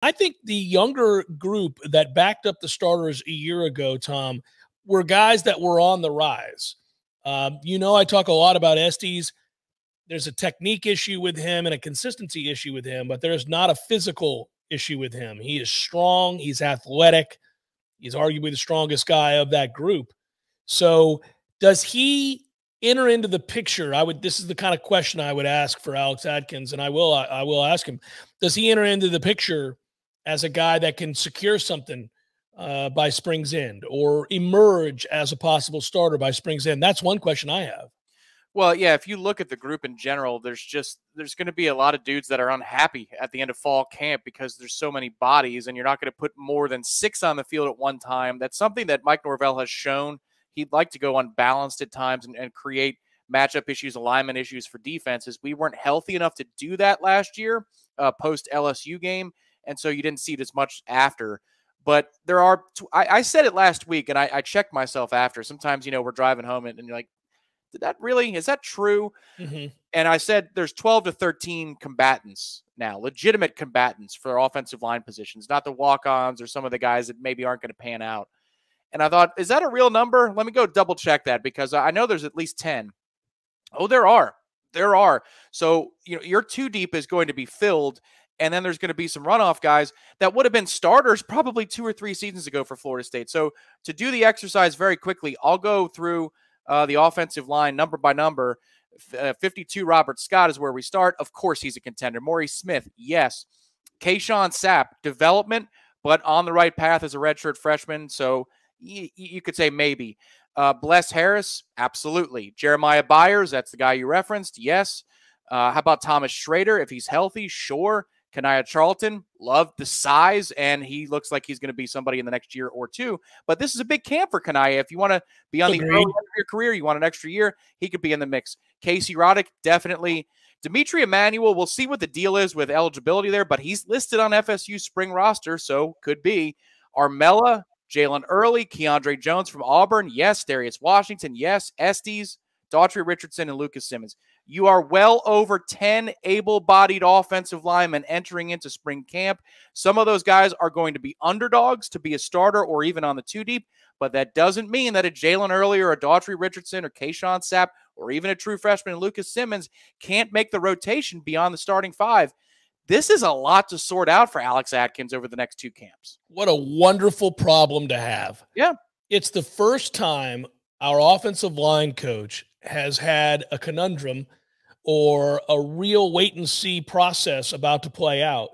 I think the younger group that backed up the starters a year ago, Tom, were guys that were on the rise. I talk a lot about Estes. There's a technique issue with him and a consistency issue with him, but there's not a physical issue with him. He is strong. He's athletic. He's arguably the strongest guy of that group. So does he enter into the picture? This is the kind of question I would ask for Alex Atkins, and I will ask him. Does he enter into the picture as a guy that can secure something by spring's end, or emerge as a possible starter by spring's end? That's one question I have. Well, yeah, if you look at the group in general, there's going to be a lot of dudes that are unhappy at the end of fall camp because there's so many bodies and you're not going to put more than 6 on the field at one time. That's something that Mike Norvell has shown. He'd like to go unbalanced at times and create matchup issues, alignment issues for defenses. We weren't healthy enough to do that last year, post LSU game, and so you didn't see it as much after. But there are, I said it last week, and I checked myself after. Sometimes, we're driving home and you're like, is that true? Mm-hmm. And I said there's 12 to 13 combatants now, legitimate combatants for offensive line positions, not the walk-ons or some of the guys that maybe aren't going to pan out. And I thought, is that a real number? Let me go double check that, because I know there's at least 10. Oh, there are. So, your 2 deep is going to be filled. And then there's going to be some runoff guys that would have been starters probably 2 or 3 seasons ago for Florida State. So to do the exercise very quickly, I'll go through the offensive line number by number. 52, Robert Scott is where we start. Of course, he's a contender. Maurice Smith, yes. Kayshawn Sapp, development, but on the right path as a redshirt freshman. So you could say maybe. Bless Harris, absolutely. Jeremiah Byers, that's the guy you referenced, yes. How about Thomas Schrader? If he's healthy, sure. Kanaya Charlton, loved the size, and he looks like he's going to be somebody in the next year or 2. But this is a big camp for Kanaya. If you want to be on the early end of your career, you want an extra year, he could be in the mix. Casey Roddick, definitely. Dimitri Emmanuel, we'll see what the deal is with eligibility there, but he's listed on FSU spring roster, so could be. Armella, Jalen Early, Keandre Jones from Auburn, yes. Darius Washington, yes. Estes, Daughtry Richardson, and Lucas Simmons. You are well over 10 able-bodied offensive linemen entering into spring camp. Some of those guys are going to be underdogs to be a starter or even on the 2 deep, but that doesn't mean that a Jalen Early or a Daughtry Richardson or Kayshawn Sapp or even a true freshman Lucas Simmons can't make the rotation beyond the starting 5. This is a lot to sort out for Alex Atkins over the next 2 camps. What a wonderful problem to have. Yeah. It's the first time our offensive line coach has had a conundrum or a real wait-and-see process about to play out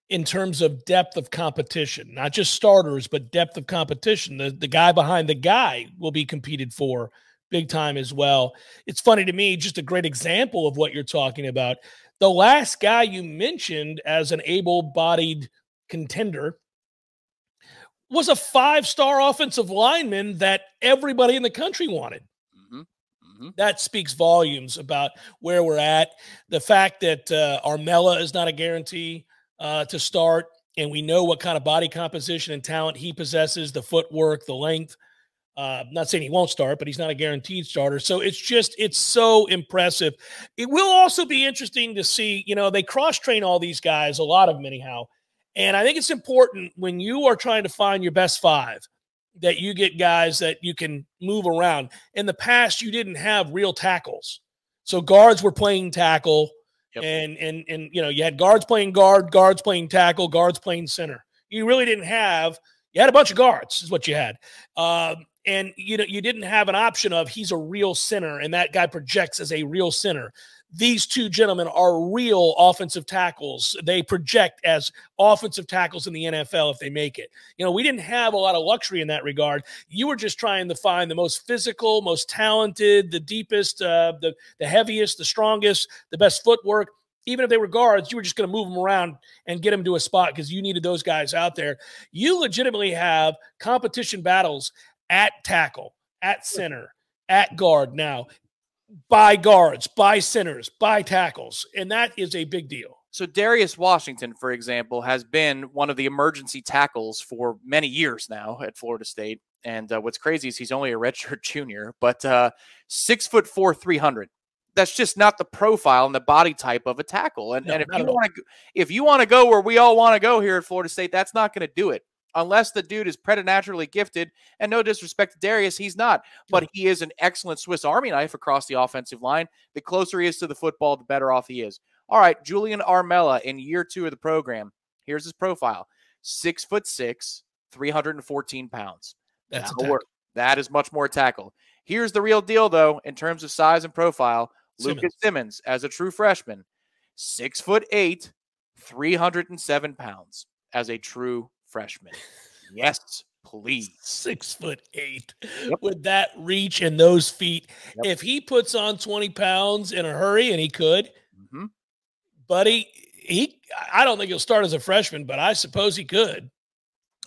in terms of depth of competition, not just starters, but depth of competition. The guy behind the guy will be competed for big time as well. It's funny to me, just a great example of what you're talking about. The last guy you mentioned as an able-bodied contender was a 5-star offensive lineman that everybody in the country wanted. That speaks volumes about where we're at. The fact that Armella is not a guarantee to start, and we know what kind of body composition and talent he possesses, the footwork, the length. Not saying he won't start, but he's not a guaranteed starter. So it's so impressive. It will also be interesting to see, they cross-train all these guys, a lot of them anyhow. And I think it's important when you are trying to find your best 5 that you get guys that you can move around. In the past, you didn't have real tackles. So guards were playing tackle, yep. and you had guards playing guard, guards playing tackle, guards playing center. You really didn't have – you had a bunch of guards is what you had. And you didn't have an option of he's a real center and that guy projects as a real center. These 2 gentlemen are real offensive tackles. They project as offensive tackles in the NFL if they make it. We didn't have a lot of luxury in that regard. You were just trying to find the most physical, most talented, the deepest, the heaviest, the strongest, the best footwork. Even if they were guards, you were just going to move them around and get them to a spot because you needed those guys out there. You legitimately have competition battles at tackle, at center, at guard now. By guards, by centers, by tackles, and that is a big deal. So Darius Washington, for example, has been one of the emergency tackles for many years now at Florida State. And what's crazy is he's only a redshirt junior, but 6'4", 300. that's just not the profile and the body type of a tackle. And, No, and not at all. if you want to go where we all want to go here at Florida State, that's not going to do it. Unless the dude is preternaturally gifted, and no disrespect to Darius, he's not. But he is an excellent Swiss Army knife across the offensive line. The closer he is to the football, the better off he is. All right, Julian Armella in year 2 of the program. Here's his profile. 6'6", 314 pounds. That's that is much more tackle. Here's the real deal, though, in terms of size and profile. Lucas Simmons, as a true freshman, 6'8", 307 pounds as a true freshman. Yes, please. 6'8", with that reach and those feet. Yep. If he puts on 20 pounds in a hurry, and he could, buddy, I don't think he'll start as a freshman, but I suppose he could.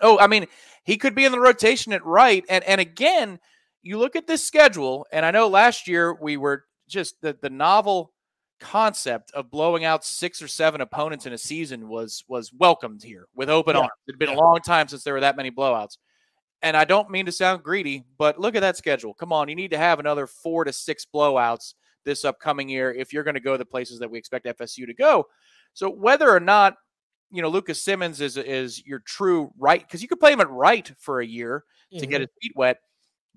Oh, I mean, he could be in the rotation at right. And again, you look at this schedule, and I know last year we were just the novel concept of blowing out 6 or 7 opponents in a season was welcomed here with open arms. It had been a long time since there were that many blowouts. And I don't mean to sound greedy, but look at that schedule. Come on, you need to have another 4 to 6 blowouts this upcoming year if you're going to go the places that we expect FSU to go. So whether or not, you know, Lucas Simmons is your true right, because you could play him at right for a year to get his feet wet,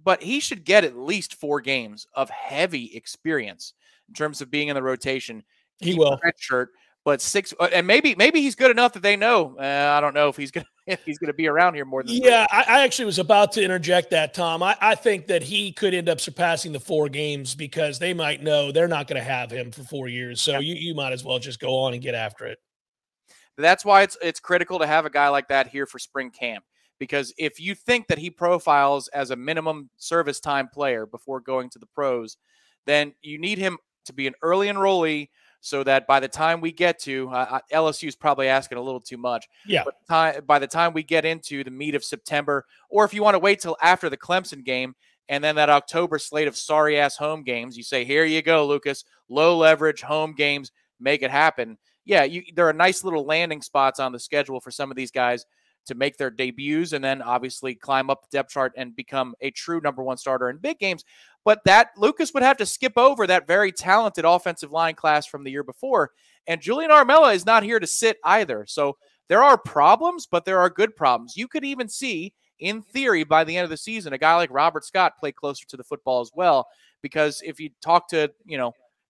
but he should get at least 4 games of heavy experience in terms of being in the rotation. He will. Red shirt, but 6, and maybe he's good enough that they know. I don't know if he's gonna be around here more than. Yeah, I actually was about to interject that, Tom. I think that he could end up surpassing the 4 games because they might know they're not going to have him for 4 years. So you might as well just go on and get after it. That's why it's critical to have a guy like that here for spring camp, because if you think that he profiles as a minimum service time player before going to the pros, then you need him to be an early enrollee so that by the time we get to LSU is probably asking a little too much. Yeah. But by the time we get into the meat of September, or if you want to wait till after the Clemson game and then that October slate of sorry-ass home games, you say, here you go, Lucas, low leverage home games, make it happen. Yeah, there are nice little landing spots on the schedule for some of these guys to make their debuts and then obviously climb up the depth chart and become a true #1 starter in big games. But that Lucas would have to skip over that very talented offensive line class from the year before. And Julian Armella is not here to sit either. So there are problems, but there are good problems. You could even see, in theory, by the end of the season, a guy like Robert Scott play closer to the football as well. Because if you talk to,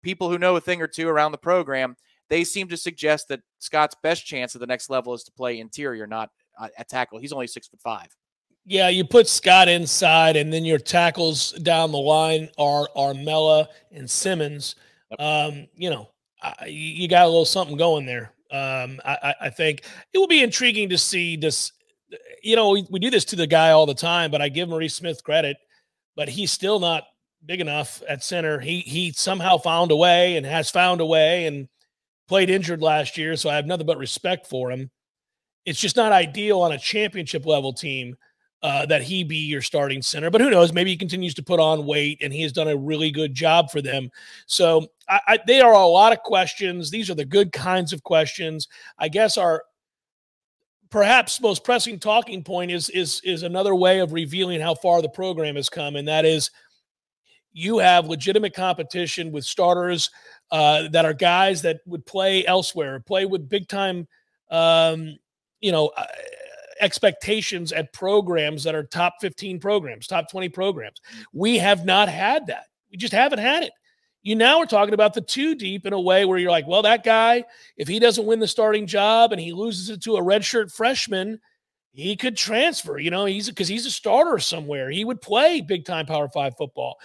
people who know a thing or two around the program, they seem to suggest that Scott's best chance at the next level is to play interior, not at tackle. He's only 6'5". Yeah, you put Scott inside, and then your tackles down the line are Armella and Simmons. Yep. You got a little something going there. I think it will be intriguing to see this. We do this to the guy all the time, but I give Maurice Smith credit, but he's still not big enough at center. He somehow found a way and has found a way and played injured last year, so I have nothing but respect for him. It's just not ideal on a championship level team that he be your starting center. But who knows? Maybe he continues to put on weight, and he has done a really good job for them. So they are a lot of questions. These are the good kinds of questions. I guess our perhaps most pressing talking point is another way of revealing how far the program has come, and that is you have legitimate competition with starters that are guys that would play elsewhere, play with big-time expectations at programs that are top 15 programs, top 20 programs. We have not had that. We just haven't had it. You now are talking about the 2 deep in a way where you're like, well, that guy, if he doesn't win the starting job and he loses it to a redshirt freshman, he could transfer, because he's a starter somewhere. He would play big-time Power 5 football.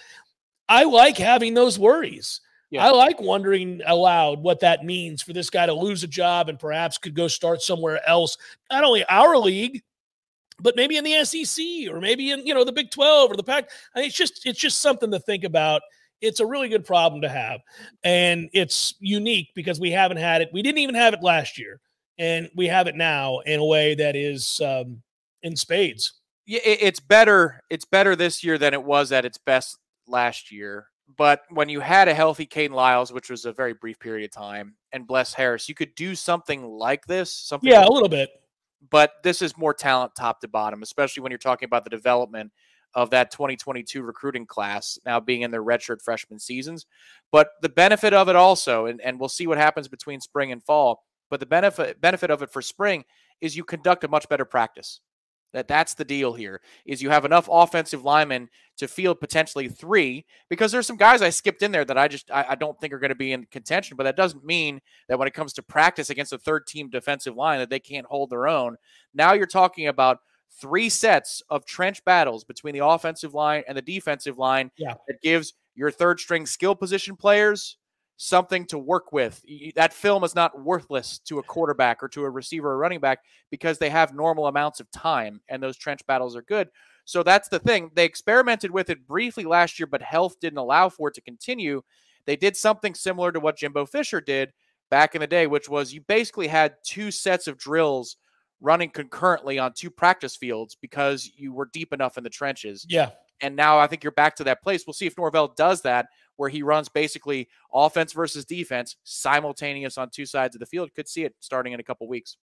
I like having those worries. Yeah. I like wondering aloud what that means for this guy to lose a job and perhaps could go start somewhere else, not only our league, but maybe in the SEC or maybe in, the Big 12 or the Pac. It's just something to think about. It's a really good problem to have. And it's unique because we haven't had it. We didn't even have it last year. And we have it now in a way that is in spades. Yeah, it's better. It's better this year than it was at its best last year. But when you had a healthy Caden Lyles, which was a very brief period of time, and Bless Harris, you could do something like this. A little bit. But this is more talent top to bottom, especially when you're talking about the development of that 2022 recruiting class now being in their redshirt freshman seasons. But the benefit of it also, and we'll see what happens between spring and fall, but the benefit of it for spring is you conduct a much better practice. That's the deal here, is you have enough offensive linemen to field potentially 3, because there's some guys I skipped in there that I don't think are going to be in contention, but that doesn't mean that when it comes to practice against a third-team defensive line that they can't hold their own. Now you're talking about 3 sets of trench battles between the offensive line and the defensive line that gives your third-string skill position players something to work with. That film is not worthless to a quarterback or to a receiver or running back because they have normal amounts of time, and those trench battles are good. So that's the thing. They experimented with it briefly last year, but health didn't allow for it to continue. They did something similar to what Jimbo Fisher did back in the day, which was you basically had 2 sets of drills running concurrently on 2 practice fields because you were deep enough in the trenches. Yeah. And now I think you're back to that place. We'll see if Norvell does that, where he runs basically offense versus defense simultaneous on 2 sides of the field. Could see it starting in a couple weeks.